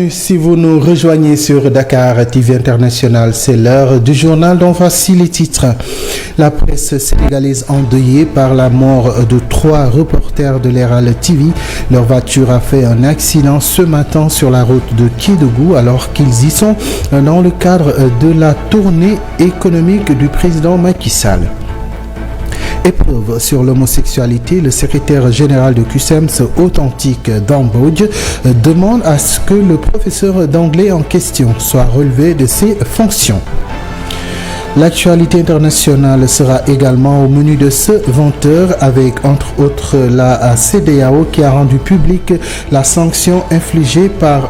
Bienvenue si vous nous rejoignez sur Dakar TV International. C'est l'heure du journal dont voici les titres. La presse sénégalaise endeuillée par la mort de 3 reporters de l'Herald TV. Leur voiture a fait un accident ce matin sur la route de Kédougou alors qu'ils y sont dans le cadre de la tournée économique du président Macky Sall. Épreuve sur l'homosexualité, le secrétaire général de CUSEMS authentique d'Ambodj demande à ce que le professeur d'anglais en question soit relevé de ses fonctions. L'actualité internationale sera également au menu de ce 20h avec entre autres la CEDEAO qui a rendu publique la sanction infligée par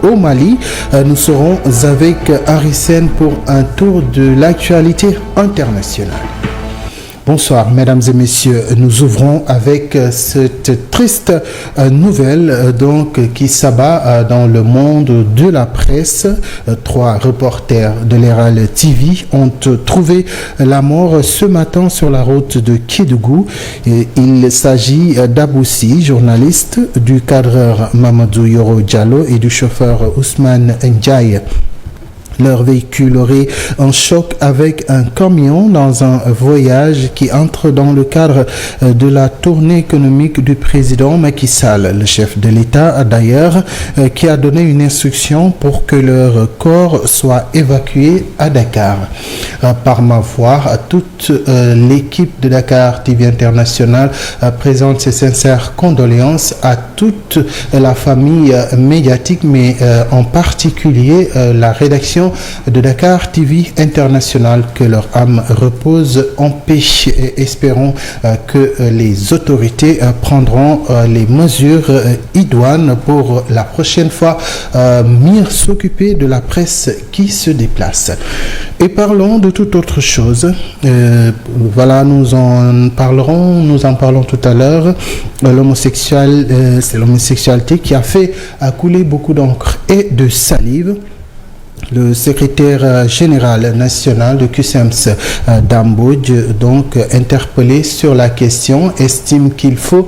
au Mali. Nous serons avec Harrison pour un tour de l'actualité internationale. Bonsoir mesdames et messieurs, nous ouvrons avec cette triste nouvelle qui s'abat dans le monde de la presse. 3 reporters de l'Herald TV ont trouvé la mort ce matin sur la route de Kédougou. Il s'agit d'Aboussi, journaliste, du cadreur Mamadou Yoro Diallo et du chauffeur Ousmane Ndiaye. Leur véhicule aurait un choc avec un camion dans un voyage qui entre dans le cadre de la tournée économique du président Macky Sall. Le chef de l'État, d'ailleurs, qui a donné une instruction pour que leur corps soit évacué à Dakar. Par ma voix, toute l'équipe de Dakar TV International présente ses sincères condoléances à toute la famille médiatique, mais en particulier la rédaction de Dakar TV International, que leur âme repose en paix, et espérons que les autorités prendront les mesures idoines pour la prochaine fois mieux s'occuper de la presse qui se déplace. Et parlons de toute autre chose. Nous en parlons tout à l'heure. C'est l'homosexualité qui a fait couler beaucoup d'encre et de salive. Le secrétaire général national de CUSEMS d'Ambodj, interpellé sur la question, estime qu'il faut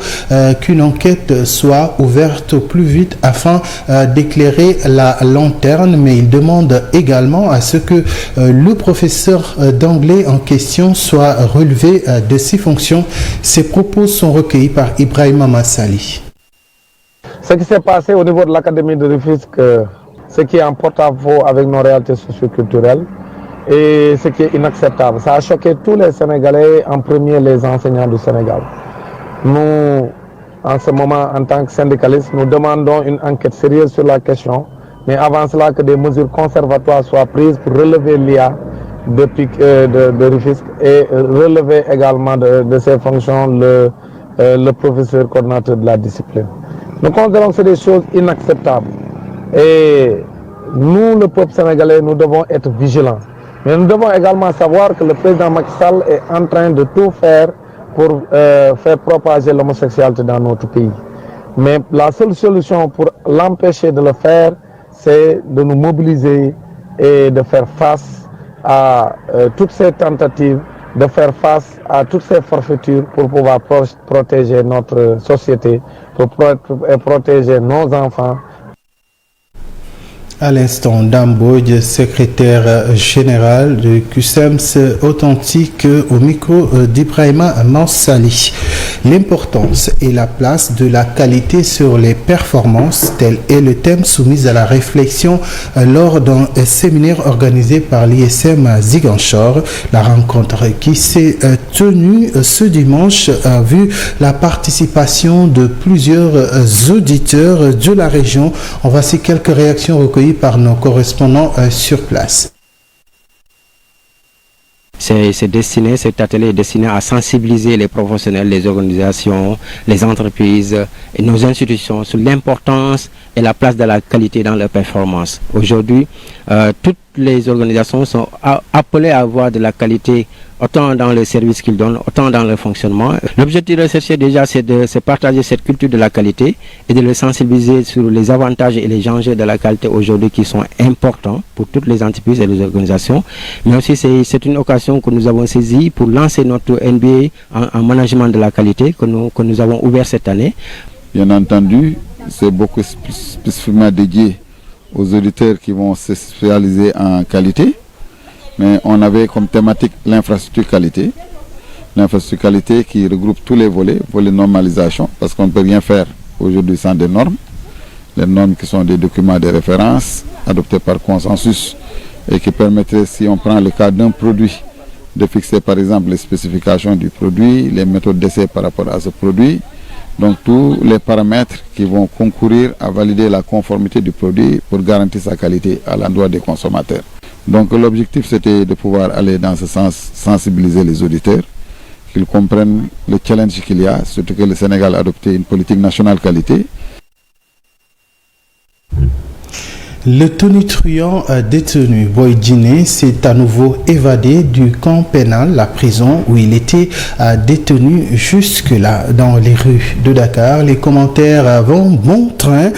qu'une enquête soit ouverte au plus vite afin d'éclairer la lanterne, mais il demande également à ce que le professeur d'anglais en question soit relevé de ses fonctions. Ces propos sont recueillis par Ibrahima Massali. Ce qui s'est passé au niveau de l'Académie de Rufisque, ce qui est en porte-à-faux avec nos réalités socioculturelles et ce qui est inacceptable. Ça a choqué tous les Sénégalais, en premier les enseignants du Sénégal. Nous, en ce moment, en tant que syndicalistes, nous demandons une enquête sérieuse sur la question, mais avant cela que des mesures conservatoires soient prises pour relever l'IA de Rufisque et relever également de ses fonctions le professeur coordinateur de la discipline. Nous considérons que c'est des choses inacceptables. Et nous, le peuple sénégalais, nous devons être vigilants. Mais nous devons également savoir que le président Macky Sall est en train de tout faire pour faire propager l'homosexualité dans notre pays. Mais la seule solution pour l'empêcher de le faire, c'est de nous mobiliser et de faire face à toutes ces tentatives, de faire face à toutes ces forfaitures pour pouvoir protéger notre société, pour protéger nos enfants. À l'instant, d'Ambodj, secrétaire général de CUSEMS authentique au micro d'Ibrahima Mansali. L'importance et la place de la qualité sur les performances, tel est le thème soumis à la réflexion lors d'un séminaire organisé par l'ISM à Ziguinchor. La rencontre qui s'est tenue ce dimanche a vu la participation de plusieurs auditeurs de la région. En voici quelques réactions recueillies par nos correspondants sur place. Cet atelier est destiné à sensibiliser les professionnels, les organisations, les entreprises et nos institutions sur l'importance et la place de la qualité dans leurs performances. Aujourd'hui, toutes les organisations sont appelées à avoir de la qualité autant dans les services qu'ils donnent, autant dans le fonctionnement. L'objectif de rechercher déjà, c'est de partager cette culture de la qualité et de les sensibiliser sur les avantages et les enjeux de la qualité aujourd'hui qui sont importants pour toutes les entreprises et les organisations. Mais aussi, c'est une occasion que nous avons saisie pour lancer notre MBA en management de la qualité que nous avons ouvert cette année. Bien entendu, c'est beaucoup spécifiquement dédié aux auditeurs qui vont se spécialiser en qualité. Mais on avait comme thématique l'infrastructure qualité. L'infrastructure qualité qui regroupe tous les volets normalisation, parce qu'on ne peut rien faire aujourd'hui sans des normes. Les normes qui sont des documents de référence adoptés par consensus et qui permettraient, si on prend le cas d'un produit, de fixer par exemple les spécifications du produit, les méthodes d'essai par rapport à ce produit, donc tous les paramètres qui vont concourir à valider la conformité du produit pour garantir sa qualité à l'endroit des consommateurs. Donc l'objectif c'était de pouvoir aller dans ce sens, sensibiliser les auditeurs, qu'ils comprennent le challenge qu'il y a, surtout que le Sénégal a adopté une politique nationale qualité. Le tonitruant détenu Boy Djiné s'est à nouveau évadé du camp pénal, la prison où il était détenu jusque-là. Dans les rues de Dakar, les commentaires vont bon train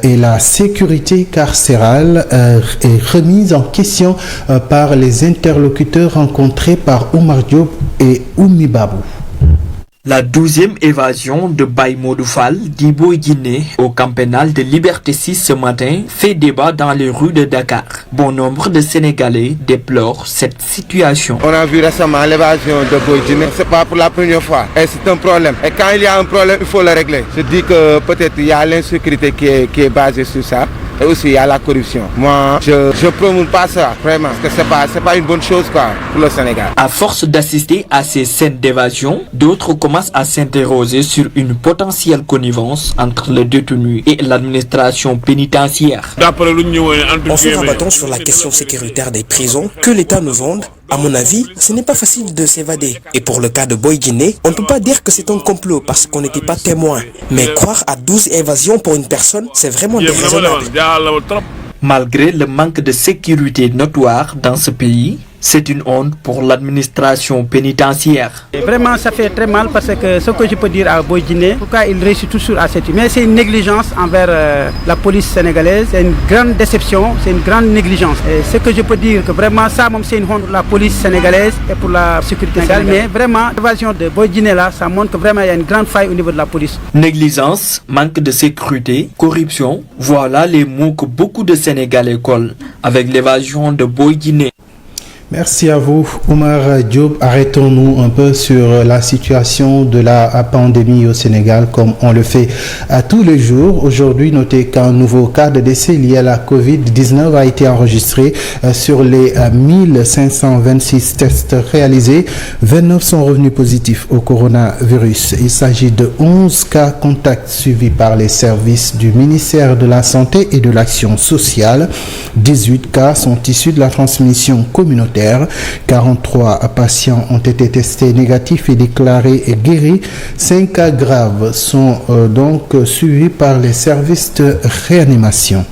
et la sécurité carcérale est remise en question par les interlocuteurs rencontrés par Oumar Diop et Oumi Babou. La 12e évasion de Baye Modou Fall, dit Boy Djiné, au camp pénal de Liberté 6 ce matin, fait débat dans les rues de Dakar. Bon nombre de Sénégalais déplorent cette situation. On a vu récemment l'évasion de Boy Djiné. C'est pas pour la première fois. Et c'est un problème. Et quand il y a un problème, il faut le régler. Je dis que peut-être il y a l'insécurité qui est basée sur ça. Et aussi il y a la corruption. Moi, je promouve pas ça, vraiment. Parce que c'est pas une bonne chose pour le Sénégal. À force d'assister à ces scènes d'évasion, d'autres commencent à s'interroger sur une potentielle connivence entre les détenus et l'administration pénitentiaire. En se rabattant sur la question sécuritaire des prisons que l'État nous vende, à mon avis, ce n'est pas facile de s'évader. Et pour le cas de Boy Djiné, on ne peut pas dire que c'est un complot parce qu'on n'était pas témoin. Mais croire à 12 évasions pour une personne, c'est vraiment déraisonnable. Malgré le manque de sécurité notoire dans ce pays, c'est une honte pour l'administration pénitentiaire. Et vraiment, ça fait très mal parce que ce que je peux dire à Boy Djiné, pourquoi il réussit toujours à cette... Mais c'est une négligence envers la police sénégalaise, c'est une grande déception, c'est une grande négligence. Et ce que je peux dire, que vraiment ça, même c'est une honte pour la police sénégalaise et pour la sécurité sénégalaise. Mais vraiment, l'évasion de Boy Djiné là, ça montre que vraiment il y a une grande faille au niveau de la police. Négligence, manque de sécurité, corruption, voilà les mots que beaucoup de Sénégalais collent avec l'évasion de Boy Djiné. Merci à vous, Oumar Diop. Arrêtons-nous un peu sur la situation de la pandémie au Sénégal, comme on le fait à tous les jours. Aujourd'hui, notez qu'un nouveau cas de décès lié à la Covid-19 a été enregistré sur les 1526 tests réalisés. 29 sont revenus positifs au coronavirus. Il s'agit de 11 cas contacts suivis par les services du ministère de la Santé et de l'Action sociale. 18 cas sont issus de la transmission communautaire. 43 patients ont été testés négatifs et déclarés guéris. 5 cas graves sont donc suivis par les services de réanimation.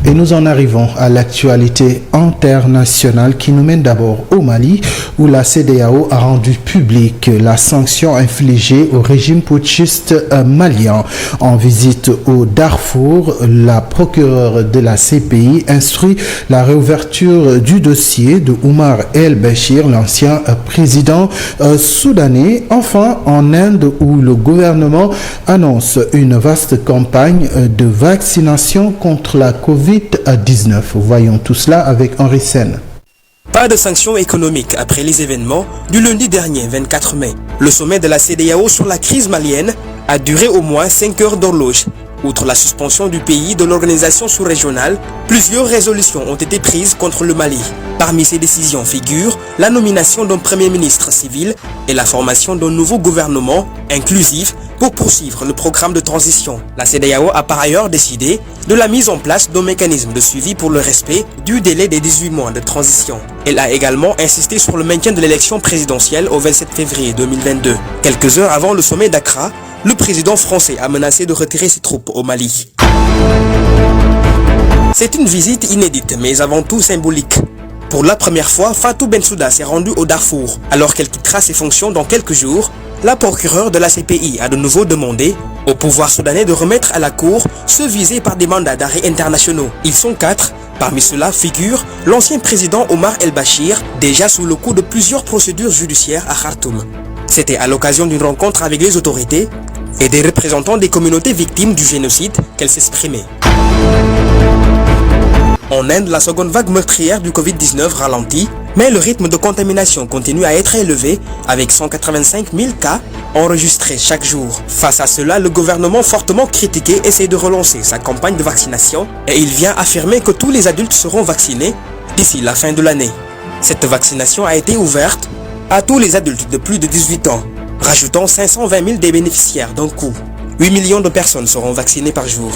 Et nous en arrivons à l'actualité internationale qui nous mène d'abord au Mali, où la CEDEAO a rendu publique la sanction infligée au régime putschiste malien. En visite au Darfour, la procureure de la CPI instruit la réouverture du dossier de Omar el-Béchir, l'ancien président soudanais. Enfin, en Inde, où le gouvernement annonce une vaste campagne de vaccination contre la Covid-19. Voyons tout cela avec Henri Sen. Pas de sanctions économiques après les événements du lundi dernier 24 mai. Le sommet de la CEDEAO sur la crise malienne a duré au moins 5 heures d'horloge. Outre la suspension du pays de l'organisation sous-régionale, plusieurs résolutions ont été prises contre le Mali. Parmi ces décisions figurent la nomination d'un premier ministre civil et la formation d'un nouveau gouvernement inclusif pour poursuivre le programme de transition. La CEDEAO a par ailleurs décidé de la mise en place d'un mécanisme de suivi pour le respect du délai des 18 mois de transition. Elle a également insisté sur le maintien de l'élection présidentielle au 27 février 2022. Quelques heures avant le sommet d'Accra, le président français a menacé de retirer ses troupes au Mali. C'est une visite inédite, mais avant tout symbolique. Pour la première fois, Fatou Bensouda s'est rendue au Darfour. Alors qu'elle quittera ses fonctions dans quelques jours, la procureure de la CPI a de nouveau demandé au pouvoir soudanais de remettre à la cour ceux visés par des mandats d'arrêt internationaux. Ils sont 4. Parmi ceux-là figure l'ancien président Omar el-Béchir, déjà sous le coup de plusieurs procédures judiciaires à Khartoum. C'était à l'occasion d'une rencontre avec les autorités et des représentants des communautés victimes du génocide qu'elle s'exprimait. En Inde, la seconde vague meurtrière du Covid-19 ralentit, mais le rythme de contamination continue à être élevé avec 185 000 cas enregistrés chaque jour. Face à cela, le gouvernement fortement critiqué essaie de relancer sa campagne de vaccination et il vient affirmer que tous les adultes seront vaccinés d'ici la fin de l'année. Cette vaccination a été ouverte à tous les adultes de plus de 18 ans, rajoutant 520 000 des bénéficiaires d'un coup. 8 millions de personnes seront vaccinées par jour.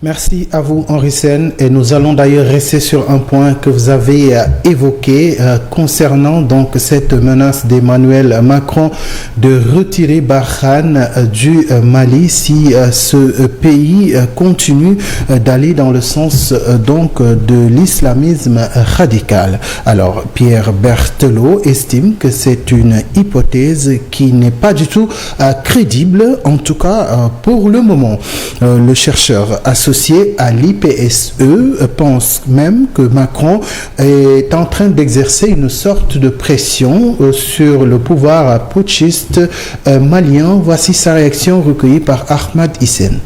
Merci à vous, Henri Sène, et nous allons d'ailleurs rester sur un point que vous avez évoqué concernant donc cette menace d'Emmanuel Macron de retirer Barkhane du Mali si ce pays continue d'aller dans le sens donc de l'islamisme radical. Alors, Pierre Berthelot estime que c'est une hypothèse qui n'est pas du tout crédible, en tout cas pour le moment. Le chercheur associé à l'IPSE pense même que Macron est en train d'exercer une sorte de pression sur le pouvoir putschiste malien. Voici sa réaction recueillie par Ahmad Hissène.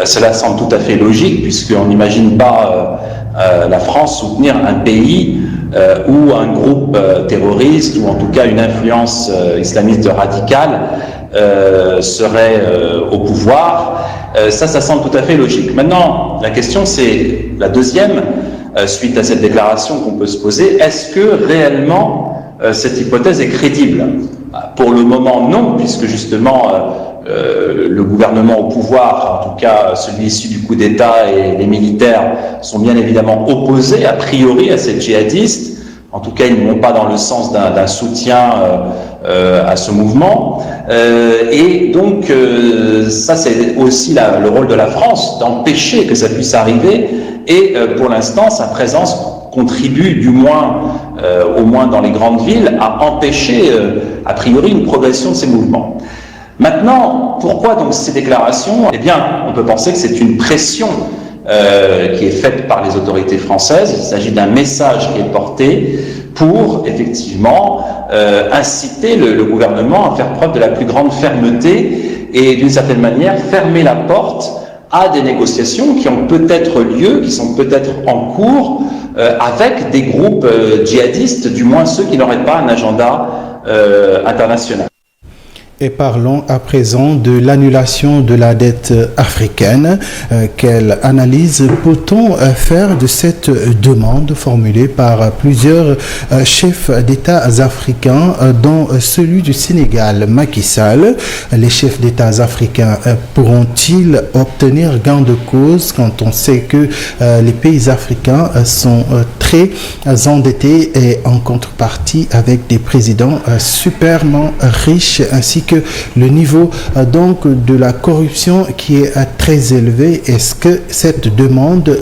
Cela semble tout à fait logique puisqu'on n'imagine pas la France soutenir un pays où un groupe terroriste ou en tout cas une influence islamiste radicale serait au pouvoir. Ça semble tout à fait logique. Maintenant, la question c'est la deuxième, suite à cette déclaration qu'on peut se poser, est-ce que réellement cette hypothèse est crédible? Pour le moment, non, puisque justement le gouvernement au pouvoir, en tout cas celui issu du coup d'État et les militaires, sont bien évidemment opposés a priori à ces djihadistes. En tout cas, ils ne vont pas dans le sens d'un soutien à ce mouvement. Et donc, ça c'est aussi le rôle de la France, d'empêcher que ça puisse arriver. Et pour l'instant, sa présence contribue, du moins, au moins dans les grandes villes, à empêcher, a priori, une progression de ces mouvements. Maintenant, pourquoi donc ces déclarations? Eh bien, on peut penser que c'est une pression qui est faite par les autorités françaises. Il s'agit d'un message qui est porté pour, effectivement, inciter le gouvernement à faire preuve de la plus grande fermeté et, d'une certaine manière, fermer la porte à des négociations qui ont peut-être lieu, qui sont peut-être en cours, avec des groupes djihadistes, du moins ceux qui n'auraient pas un agenda international. Et parlons à présent de l'annulation de la dette africaine. Quelle analyse peut-on faire de cette demande formulée par plusieurs chefs d'État africains, dont celui du Sénégal, Macky Sall? Les chefs d'État africains pourront-ils obtenir gain de cause quand on sait que les pays africains sont très endettés et en contrepartie avec des présidents superment riches ainsi que le niveau donc de la corruption qui est très élevé? Est-ce que cette demande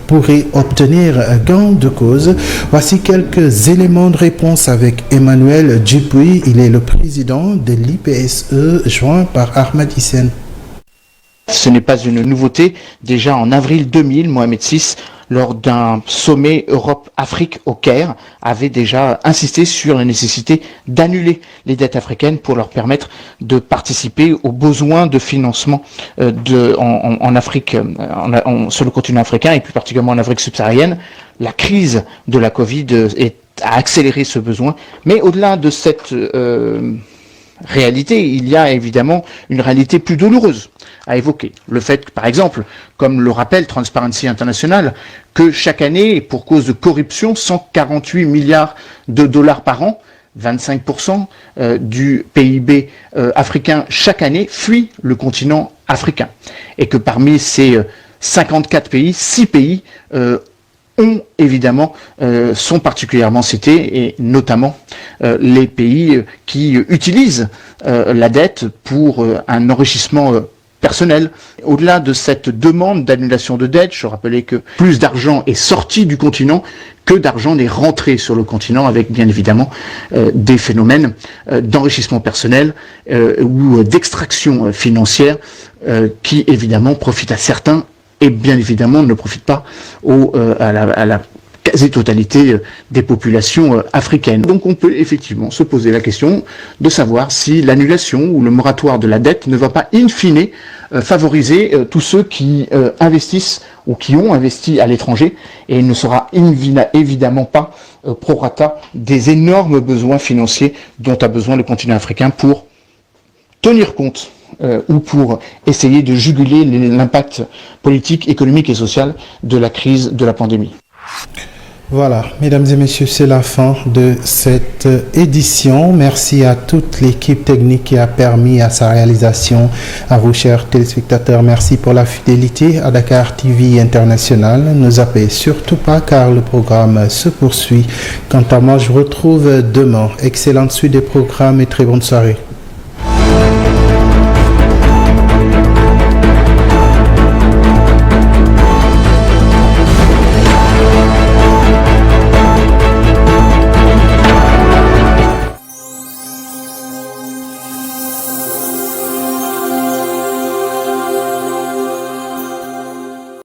pourrait obtenir gain de cause? Voici quelques éléments de réponse avec Emmanuel Djipoui. Il est le président de l'IPSE, joint par Ahmad Hissène. Ce n'est pas une nouveauté. Déjà en avril 2000, Mohamed VI, lors d'un sommet Europe-Afrique au Caire, avait déjà insisté sur la nécessité d'annuler les dettes africaines pour leur permettre de participer aux besoins de financement en Afrique, sur le continent africain et plus particulièrement en Afrique subsaharienne. La crise de la Covid a accéléré ce besoin. Mais au-delà de cette réalité, il y a évidemment une réalité plus douloureuse à évoquer. Le fait que, par exemple, comme le rappelle Transparency International, que chaque année, pour cause de corruption, 148 milliards de dollars par an, 25% du PIB africain chaque année, fuit le continent africain. Et que parmi ces 54 pays, 6 pays ont évidemment, sont particulièrement cités, et notamment les pays qui utilisent la dette pour un enrichissement personnel. Au-delà de cette demande d'annulation de dette, je rappelais que plus d'argent est sorti du continent que d'argent n'est rentré sur le continent, avec bien évidemment des phénomènes d'enrichissement personnel ou d'extraction financière qui évidemment profitent à certains et bien évidemment ne profitent pas à la quasi-totalité des populations africaines. Donc on peut effectivement se poser la question de savoir si l'annulation ou le moratoire de la dette ne va pas in fine favoriser tous ceux qui investissent ou qui ont investi à l'étranger, et il ne sera évidemment pas prorata des énormes besoins financiers dont a besoin le continent africain pour tenir compte ou pour essayer de juguler l'impact politique, économique et social de la crise de la pandémie. Voilà, mesdames et messieurs, c'est la fin de cette édition. Merci à toute l'équipe technique qui a permis à sa réalisation. À vous, chers téléspectateurs, merci pour la fidélité à Dakar TV International. Ne zappez surtout pas car le programme se poursuit. Quant à moi, je vous retrouve demain. Excellente suite des programmes et très bonne soirée.